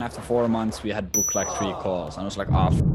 After 4 months, we had booked like 3 calls. And I was like,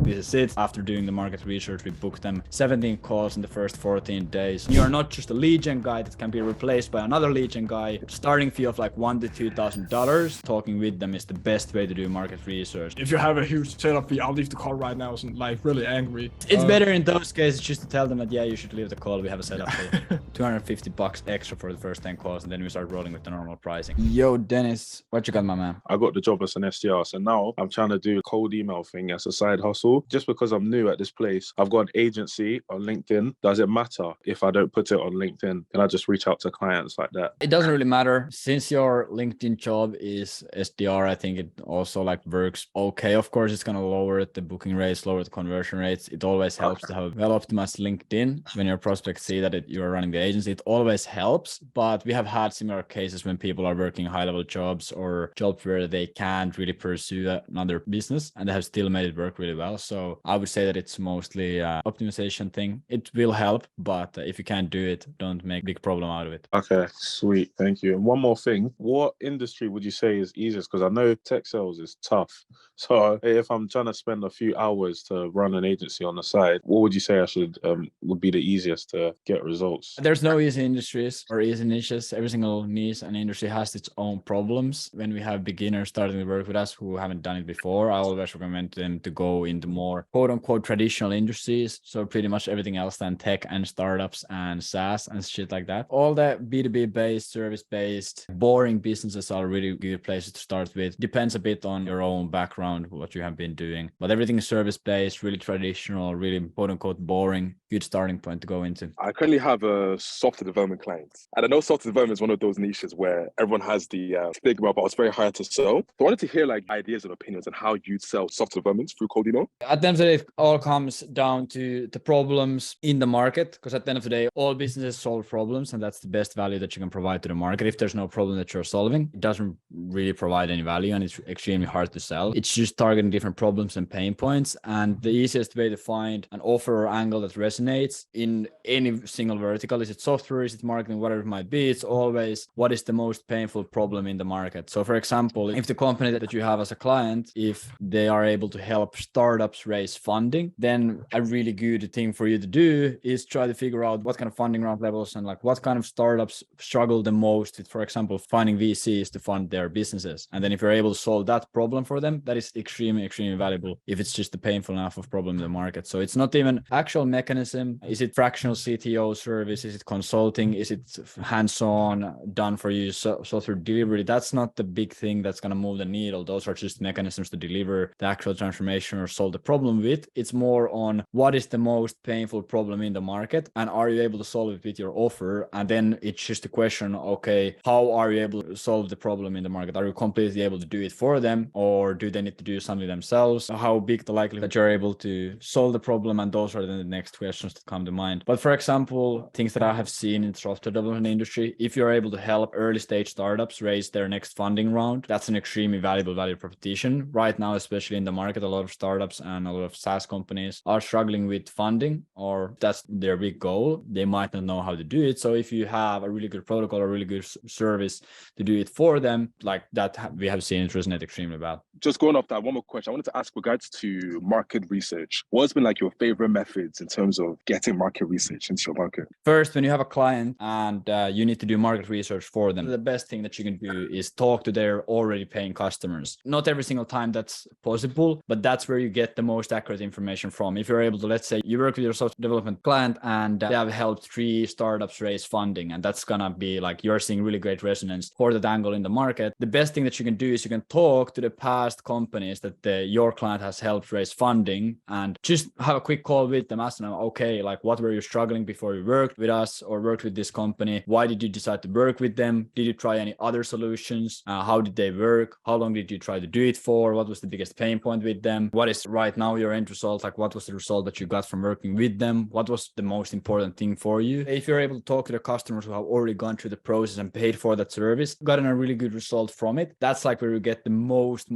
this is it. After doing the market research, we booked them 17 calls in the first 14 days. You are not just a lead gen guy that can be replaced by another lead gen guy. Starting fee of like $1,000 to $2,000. Talking with them is the best way to do market research. If you have a huge setup fee, I'll leave the call right now. I'm like really angry. It's better in those cases just to tell them that, yeah, you should leave the call. We have a setup fee. $250 extra for the first 10 calls. And then we start rolling with the normal pricing. Yo, Dennis, what you got, my man? I got the job as an SDR. So now I'm trying to do a cold email thing as a side hustle. Just because I'm new at this place, I've got an agency on LinkedIn. Does it matter if I don't put it on LinkedIn? Can I just reach out to clients like that? It doesn't really matter. Since your LinkedIn job is SDR, I think it also like works okay. Of course, it's going to lower the booking rates, lower the conversion rates. It always helps to have well-optimized LinkedIn. When your prospects see that you are running the agency, it always helps. But we have had similar cases when people are working high-level jobs or jobs where they can't really pursue another business and they have still made it work really well. So I would say that it's mostly optimization thing. It will help, but if you can't do it, don't make a big problem out of it. Okay, sweet. Thank you. And one more thing, what industry would you say is easiest? Because I know tech sales is tough. So if I'm trying to spend a few hours to run an agency on the side, what would you say I should would be the easiest to get results? There's no easy industries or easy niches. Every single niche and industry has its own problems. When we have beginners starting to work with us who haven't done it before, I always recommend them to go into more quote unquote traditional industries. So pretty much everything else than tech and startups and SaaS and shit like that. All the B2B based, service based, boring businesses are really good places to start with. Depends a bit on your own background, what you have been doing, but everything is service based, really traditional, really quote unquote boring. Good starting point to go into. I currently have a software development client, and I know software development is one of those niches where everyone has the stigma, but it's very hard to sell. So I wanted to hear like ideas and opinions on how you'd sell software development through cold email. At the end of the day, it all comes down to the problems in the market, because at the end of the day, all businesses solve problems, and that's the best value that you can provide to the market. If there's no problem that you're solving, it doesn't really provide any value, and it's extremely hard to sell. It's just targeting different problems and pain points, and the easiest way to find an offer or angle that resonates in any single vertical, is it software, is it marketing, whatever it might be, it's always what is the most painful problem in the market. So for example, if the company that you have as a client, if they are able to help startups raise funding, then a really good thing for you to do is try to figure out what kind of funding round levels and like what kind of startups struggle the most with, for example, finding VCs to fund their businesses. And then if you're able to solve that problem for them, that is extremely valuable if it's just a painful enough of problem in the market. So it's not even actual mechanism. Is it fractional CTO service? Is it consulting? Is it hands-on done for you software delivery? That's not the big thing that's going to move the needle. Those are just mechanisms to deliver the actual transformation or solve the problem with. It's more on what is the most painful problem in the market and are you able to solve it with your offer? And then it's just a question, okay, how are you able to solve the problem in the market? Are you completely able to do it for them, or do they need to do something themselves? How big the likelihood that you're able to solve the problem? And those are then the next questions that come to mind. But for example, things that I have seen in the software development industry, if you're able to help early stage startups raise their next funding round, that's an extremely valuable value proposition. Right now, especially in the market, a lot of startups and a lot of SaaS companies are struggling with funding, or that's their big goal. They might not know how to do it. So if you have a really good protocol or really good service to do it for them, like that, we have seen it resonate extremely well. Just going off that, one more question. I wanted to ask regards to market research. What's been like your favorite methods in terms of getting market research into your market? First, when you have a client and you need to do market research for them, the best thing that you can do is talk to their already paying customers. Not every single time that's possible, but that's where you get the most accurate information from. If you're able to, let's say you work with your software development client and they have helped 3 startups raise funding, and that's gonna be like you're seeing really great resonance for that angle in the market. The best thing that you can do is you can talk to the past companies that your client has helped raise funding and just have a quick call with them, ask them, okay, like what were you struggling before you worked with us or worked with this company? Why did you decide to work with them? Did you try any other solutions? How did they work? How long did you try to do it for? What was the biggest pain point with them? What is right now your end result? Like what was the result that you got from working with them? What was the most important thing for you? If you're able to talk to the customers who have already gone through the process and paid for that service, gotten a really good result from it, that's like where you get the most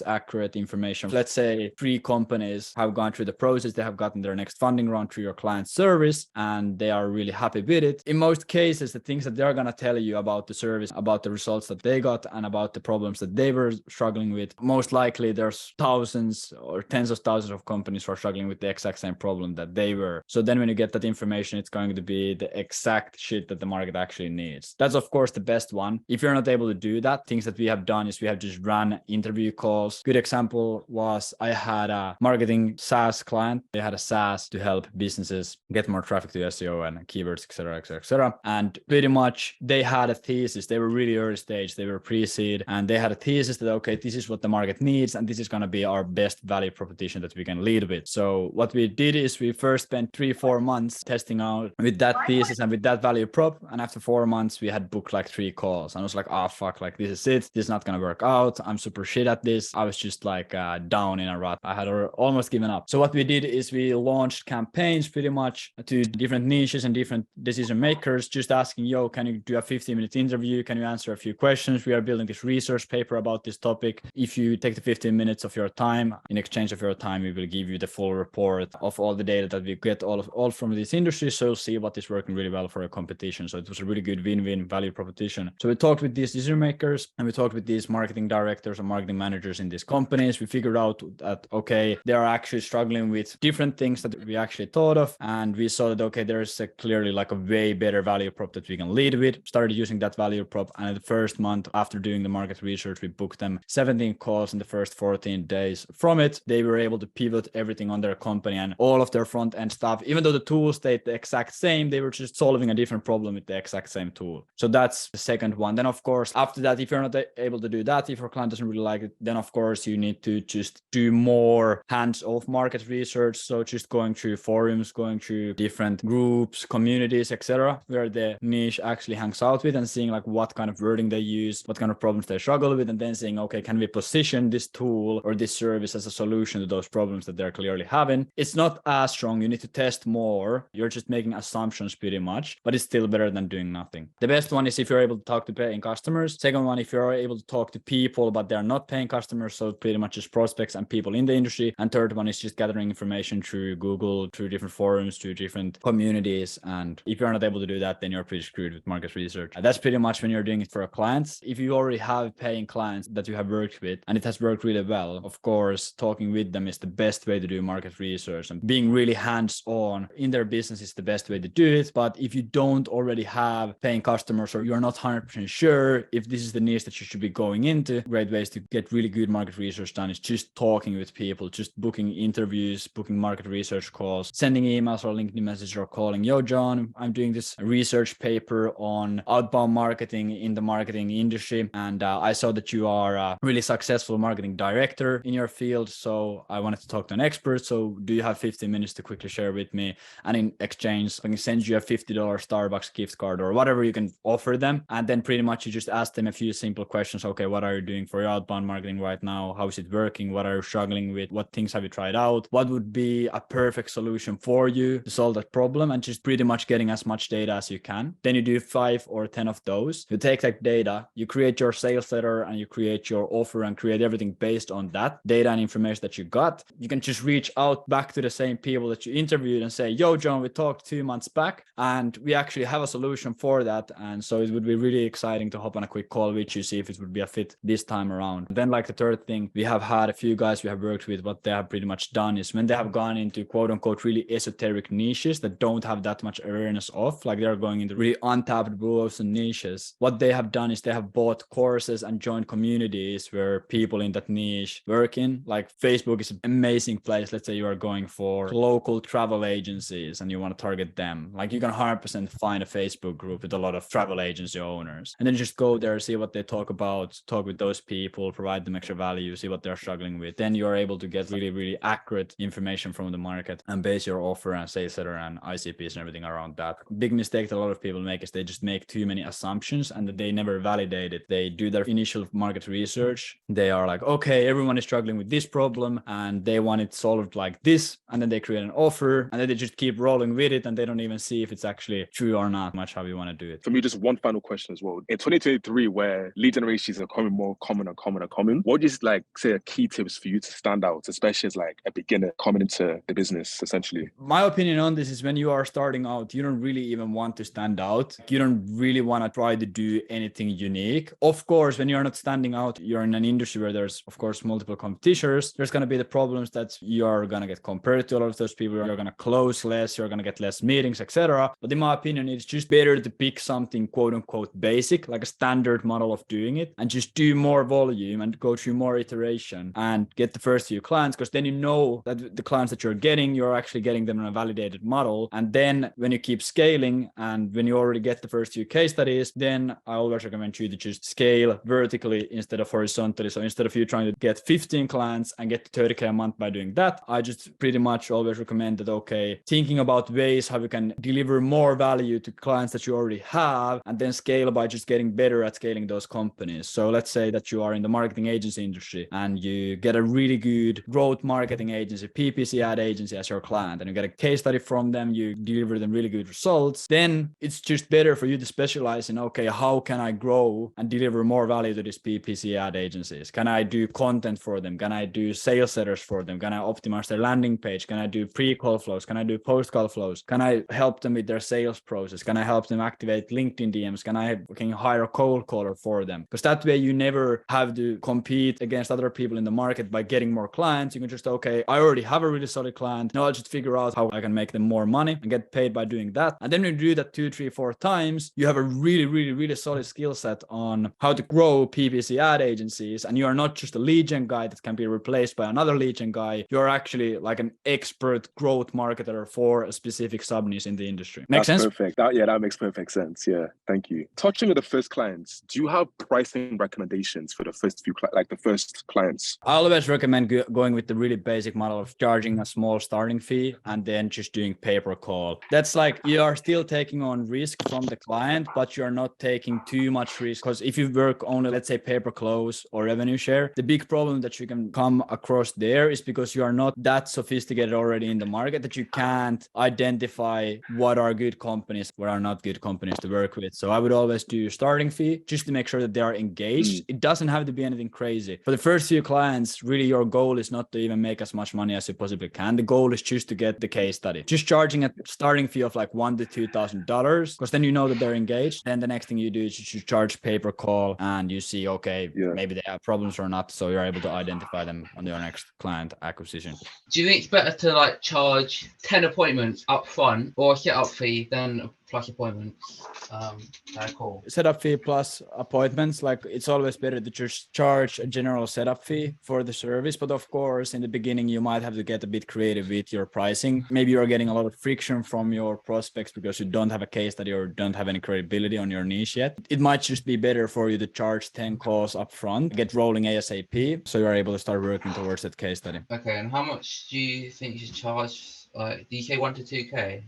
accurate information. Let's say 3 companies have gone through the process, they have gotten their next funding round, through your client service and they are really happy with it. In most cases, the things that they're going to tell you about the service, about the results that they got and about the problems that they were struggling with, most likely there's thousands or tens of thousands of companies who are struggling with the exact same problem that they were. So then when you get that information, it's going to be the exact shit that the market actually needs. That's of course the best one. If you're not able to do that, things that we have done is we have just run interview calls. Good example was I had a marketing SaaS client. They had a SaaS to help businesses get more traffic to SEO and keywords, etc., etc., etc. And pretty much they had a thesis. They were really early stage. They were pre-seed and they had a thesis that, okay, this is what the market needs and this is going to be our best value proposition that we can lead with. So what we did is we first spent 3-4 months testing out with that thesis and with that value prop. And after 4 months, we had booked like 3 calls. And I was like, oh, fuck, like this is it. This is not going to work out. I'm super shit at this. I was just like down in a rut. I had almost given up. So what we did is we launched campaigns pretty much to different niches and different decision makers, just asking, yo, can you do a 15-minute interview? Can you answer a few questions? We are building this research paper about this topic. If you take the 15 minutes of your time, in exchange of your time, we will give you the full report of all the data that we get all from this industry. So you'll see what is working really well for a competition. So it was a really good win-win value proposition. So we talked with these decision makers and we talked with these marketing directors and marketing managers in these companies. We figured out that, okay, they are actually struggling with different things that we actually thought of. And we saw that, okay, there's clearly like a way better value prop that we can lead with. Started using that value prop. And in the first month after doing the market research, we booked them 17 calls in the first 14 days. From it, they were able to pivot everything on their company and all of their front end stuff. Even though the tools stayed the exact same, they were just solving a different problem with the exact same tool. So that's the second one. Then of course, after that, if you're not able to do that, if your client doesn't really like it, then of course you need to just do more hands-off market research. So just going through forums, going through different groups, communities, etc., where the niche actually hangs out with and seeing like what kind of wording they use, what kind of problems they struggle with, and then saying, okay, can we position this tool or this service as a solution to those problems that they're clearly having? It's not as strong. You need to test more. You're just making assumptions pretty much, but it's still better than doing nothing. The best one is if you're able to talk to paying customers. Second one, if you're able to talk to people, but they're not paying customers, so pretty much just prospects and people in the industry. And third one is just gathering information through Google, through different forums, through different communities. And if you're not able to do that, then you're pretty screwed with market research. And that's pretty much when you're doing it for a client. If you already have paying clients that you have worked with and it has worked really well, of course, talking with them is the best way to do market research, and being really hands-on in their business is the best way to do it. But if you don't already have paying customers or you're not 100% sure if this is the niche that you should be going into, great ways to get really good market research done is just talking with people, just booking interviews, booking market research calls, sending emails or LinkedIn message or calling, yo, John, I'm doing this research paper on outbound marketing in the marketing industry. And I saw that you are a really successful marketing director in your field. So I wanted to talk to an expert. So do you have 15 minutes to quickly share with me? And in exchange, I can send you a $50 Starbucks gift card or whatever you can offer them. And then pretty much you just ask them a few simple questions. Okay, what are you doing for your outbound marketing right now? How is it working? What are you struggling with? What things have you tried out? What would be a perfect solution for you to solve that problem? And just pretty much getting as much data as you can. Then you do 5 or 10 of those. You take that data, you create your sales letter and you create your offer and create everything based on that data and information that you got. You can just reach out back to the same people that you interviewed and say, yo, John, we talked 2 months back and we actually have a solution for that. And so it would be really exciting to hop on a quick call with you, see if it would be a fit this time around. Then like the third thing, we have had a few guys we have worked with, what they have pretty much done is when they have gone into quote unquote really esoteric niches that don't have that much awareness of, like they're going into really untapped blue ocean niches, what they have done is they have bought courses and joined communities where people in that niche work in. Like Facebook is an amazing place. Let's say you are going for local travel agencies and you want to target them. Like you can 100% find a Facebook group with a lot of travel agency owners and then just go there, see what they talk about, talk with those people, provide them extra value, see what they're struggling with. Then you're able to get really, really accurate information from the market and base your offer and sales letter and ICPs and everything around that. Big mistake that a lot of people make is they just make too many assumptions and they never validate it. They do their initial market research. They are like, okay, everyone is struggling with this problem and they want it solved like this. And then they create an offer and then they just keep rolling with it and they don't even see if it's actually true or not, much how you want to do it. For me, just one final question as well. In 2023, where lead generation is becoming more common, what is like, say, a key tips for you to stand out, especially as like a beginner coming into the business, essentially? you? My opinion on this is when you are starting out, you don't really even want to stand out. You don't really want to try to do anything unique. Of course, when you're not standing out, you're in an industry where there's, of course, multiple competitors. There's going to be the problems that you're going to get compared to a lot of those people. You're going to close less, you're going to get less meetings, etc. But in my opinion, it's just better to pick something quote unquote basic, like a standard model of doing it, and just do more volume and go through more iteration and get the first few clients, because then you know that the clients that you're getting, you're actually getting them in a validated model. And then when you keep scaling and when you already get the first few case studies, then I always recommend you to just scale vertically instead of horizontally. So instead of you trying to get 15 clients and get to 30K a month by doing that, I just pretty much always recommend that, okay, thinking about ways how you can deliver more value to clients that you already have, and then scale by just getting better at scaling those companies. So let's say that you are in the marketing agency industry and you get a really good growth marketing agency, PPC ad agency as your client, and you get a case study from them, you deliver them really good results, then it's just better for you to specialize in, okay, how can I grow and deliver more value to these PPC ad agencies? Can I do content for them? Can I do sales letters for them? Can I optimize their landing page? Can I do pre-call flows? Can I do post-call flows? Can I help them with their sales process? Can I help them activate LinkedIn DMs? Can I hire a cold caller for them? Because that way you never have to compete against other people in the market by getting more clients. You can just, okay, I already have a really solid client. Now I'll just figure out how I can make them more money and get paid by doing that. And then when you do that 2, 3, 4 times, you have a really solid skill set on how to grow PPC ad agencies. And you are not just a lead gen guy that can be replaced by another lead gen guy. You're actually like an expert growth marketer for a specific sub niche in the industry. Make sense? Perfect. That makes perfect sense. Yeah, thank you. Touching on the first clients, do you have pricing recommendations for the first few, like the first clients? I always recommend going with the really basic model of charging a small starting fee and then just doing pay-per-call. That's like you are still taking on risk from the client, but you're not taking too much risk, because if you work only, let's say, pay-per-close or revenue share, the big problem that you can come across there is because you are not that sophisticated already in the market that you can't identify what are good companies, what are not good companies to work with. So I would always do starting fee just to make sure that they are engaged. It doesn't have to be anything crazy. For the first few clients, really your goal is not to even make as much money as you possibly can. The goal is just to get the case study. Just charging a starting fee of like $1,000 to $2,000, because then you know that they're engaged. Then the next thing you do is you charge pay-per-call and you see, okay, maybe they have problems or not. So you're able to identify them on your next client acquisition. Do you think it's better to like charge 10 appointments up front or a setup fee than plus appointments? Cool. Setup fee plus appointments, like it's always better to just charge a general setup fee for the service. But of course, in the beginning, you might have to get a bit creative with your pricing. Maybe you're getting a lot of friction from your prospects because you don't have a case study or don't have any credibility on your niche yet. It might just be better for you to charge 10 calls up front, get rolling ASAP, so you're able to start working towards that case study. Okay, and how much do you think you should charge? Do you say 1 to 2K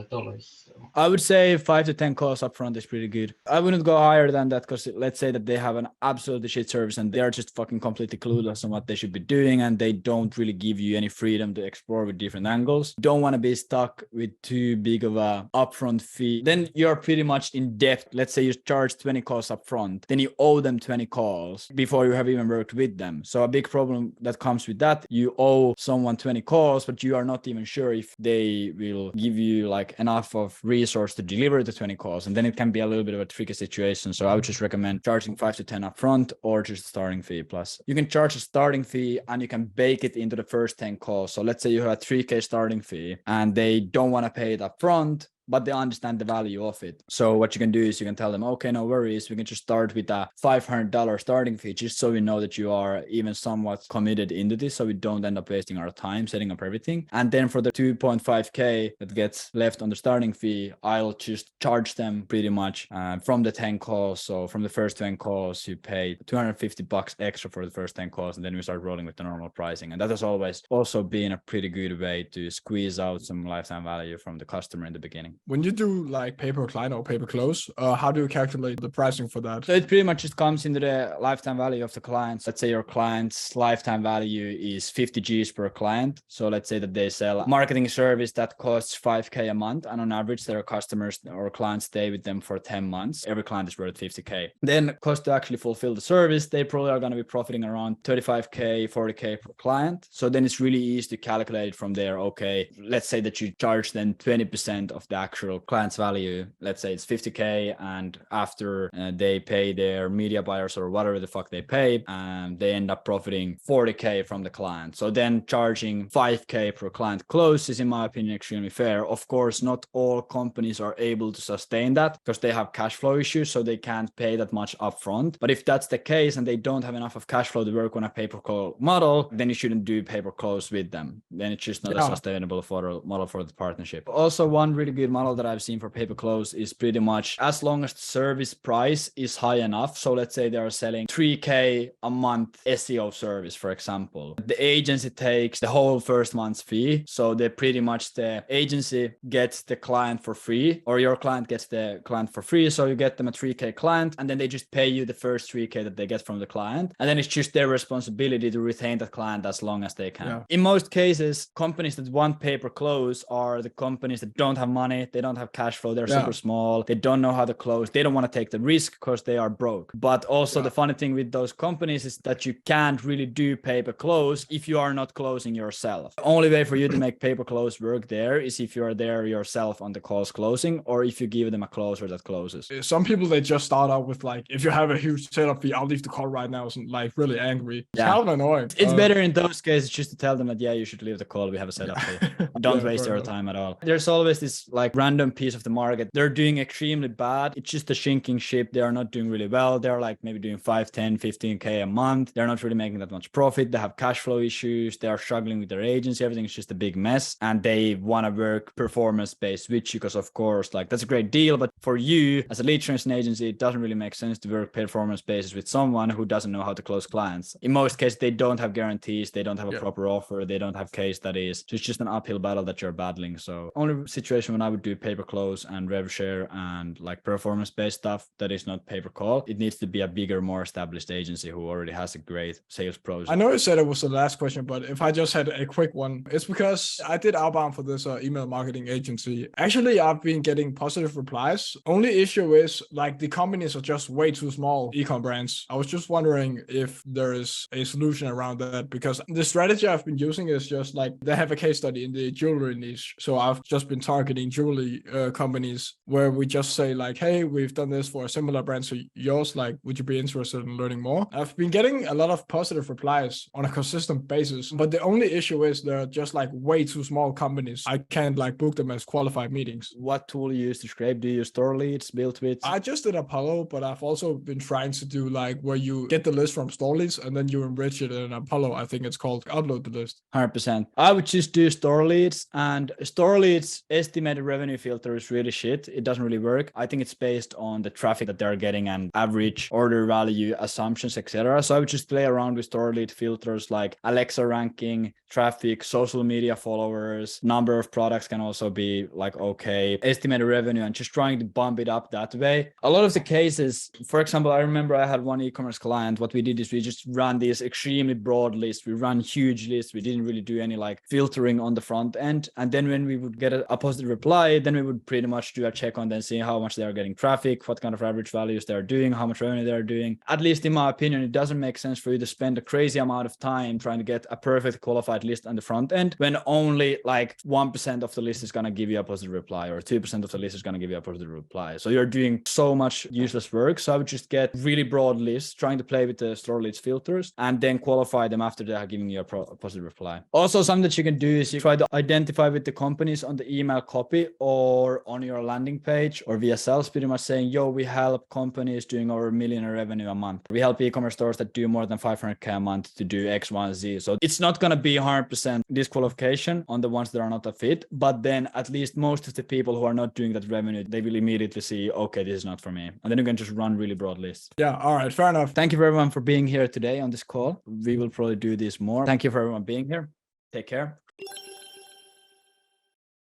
dollars? I would say 5 to 10 calls up front is pretty good. I wouldn't go higher than that, because let's say that they have an absolutely shit service and they are just fucking completely clueless on what they should be doing and they don't really give you any freedom to explore with different angles. Don't want to be stuck with too big of a upfront fee. Then you're pretty much in debt. Let's say you charge 20 calls up front, then you owe them 20 calls before you have even worked with them. So a big problem that comes with that, you owe someone 20 calls, but you are not even sure if they will give you like enough of resource to deliver the 20 calls, and then it can be a little bit of a tricky situation. So I would just recommend charging 5 to 10 upfront or just a starting fee. Plus you can charge a starting fee and you can bake it into the first 10 calls. So let's say you have a 3K starting fee and they don't want to pay it upfront, but they understand the value of it. So what you can do is you can tell them, okay, no worries, we can just start with a $500 starting fee, just so we know that you are even somewhat committed into this, so we don't end up wasting our time setting up everything. And then for the 2.5K that gets left on the starting fee, I'll just charge them pretty much from the 10 calls. So from the first 10 calls, you pay $250 extra for the first 10 calls, and then we start rolling with the normal pricing. And that has always also been a pretty good way to squeeze out some lifetime value from the customer in the beginning. when you do like pay per client or pay per close, how do you calculate the pricing for that? So it pretty much just comes into the lifetime value of the clients. Let's say your client's lifetime value is 50 Gs per client. So let's say that they sell a marketing service that costs 5K a month. And on average, their customers or clients stay with them for 10 months. Every client is worth 50K. Then cost to actually fulfill the service, they probably are going to be profiting around 35K, 40K per client. So then it's really easy to calculate it from there. Okay, let's say that you charge them 20% of the actual client's value. Let's say it's 50K, and after they pay their media buyers or whatever the fuck they pay, and they end up profiting 40K from the client. So then charging 5K per client close is, in my opinion, extremely fair. Of course, not all companies are able to sustain that because they have cash flow issues, so they can't pay that much upfront. But if that's the case and they don't have enough of cash flow to work on a pay-per-call model, then you shouldn't do pay-per-close with them. Then it's just not a sustainable model for the partnership. Also, one really good model that I've seen for pay-per-close is pretty much as long as the service price is high enough. So let's say they are selling 3K a month SEO service, for example. The agency takes the whole first month's fee. So they pretty much, the agency gets the client for free, or your client gets the client for free. So you get them a 3K client, and then they just pay you the first 3K that they get from the client. And then it's just their responsibility to retain that client as long as they can. Yeah. In most cases, companies that want pay-per-close are the companies that don't have money, they don't have cash flow, they're super small, they don't know how to close, they don't want to take the risk because they are broke. But also the funny thing with those companies is that you can't really do pay-per-close if you are not closing yourself. The only way for you to make pay-per-close work there is if you are there yourself on the calls closing, or if you give them a closer that closes. Some people, they just start out with like, if you have a huge setup fee, I'll leave the call right now, and like really angry. It's kind of annoying. It's better in those cases just to tell them that, yeah, you should leave the call, we have a setup fee. Don't waste your time at all. There's always this like random piece of the market. They're doing extremely bad. It's just a sinking ship. They are not doing really well. They're like maybe doing 5, 10, 15K a month. They're not really making that much profit. They have cash flow issues. They are struggling with their agency. Everything's just a big mess. And they want to work performance-based with you because, of course, like that's a great deal. But for you as a lead generation agency, it doesn't really make sense to work performance-based with someone who doesn't know how to close clients. In most cases, they don't have guarantees. They don't have a proper offer. They don't have case studies. So it's just an uphill battle that you're battling. So only situation when I would do pay-per-close and rev share and like performance-based stuff that is not pay-per-call, it needs to be a bigger, more established agency who already has a great sales process. I know you said it was the last question, but if I just had a quick one, it's because I did outbound for this email marketing agency. Actually, I've been getting positive replies. Only issue is like the companies are just way too small, e-com brands. I was just wondering if there is a solution around that, because the strategy I've been using is just like they have a case study in the jewelry niche. So I've just been targeting jewelry companies where we just say like, hey, we've done this for a similar brand to yours. Like, would you be interested in learning more? I've been getting a lot of positive replies on a consistent basis, but the only issue is they're just like way too small companies. I can't like book them as qualified meetings. What tool you use to scrape? Do you use store leads built with? I just did Apollo, but I've also been trying to do like where you get the list from store leads and then you enrich it in Apollo. I think it's called upload the list. 100%. I would just do store leads, and store leads estimated revenue filter is really shit. It doesn't really work. I think it's based on the traffic that they're getting and average order value assumptions, etc. So I would just play around with store lead filters like Alexa ranking, traffic, social media followers, number of products can also be like okay, estimated revenue, and just trying to bump it up that way. A lot of the cases, for example, I remember I had one e-commerce client. What we did is we just ran these extremely broad lists. We ran huge lists. We didn't really do any like filtering on the front end. And then when we would get a positive reply, then we would pretty much do a check on them, see how much they are getting traffic, what kind of average values they're doing, how much revenue they're doing. At least in my opinion, it doesn't make sense for you to spend a crazy amount of time trying to get a perfect qualified list on the front end when only like 1% of the list is going to give you a positive reply, or 2% of the list is going to give you a positive reply. So you're doing so much useless work. So I would just get really broad lists, trying to play with the store leads filters, and then qualify them after they are giving you a positive reply. Also, something that you can do is you try to identify with the companies on the email copy or on your landing page or via sales, pretty much saying, yo, we help companies doing over $1 million in revenue a month. We help e-commerce stores that do more than 500K a month to do X, Y, and Z. So it's not going to be 100% disqualification on the ones that are not a fit, but then at least most of the people who are not doing that revenue, they will immediately see, okay, this is not for me. And then you can just run really broad lists. Yeah. All right. Fair enough. Thank you for everyone for being here today on this call. We will probably do this more. Thank you for everyone being here. Take care.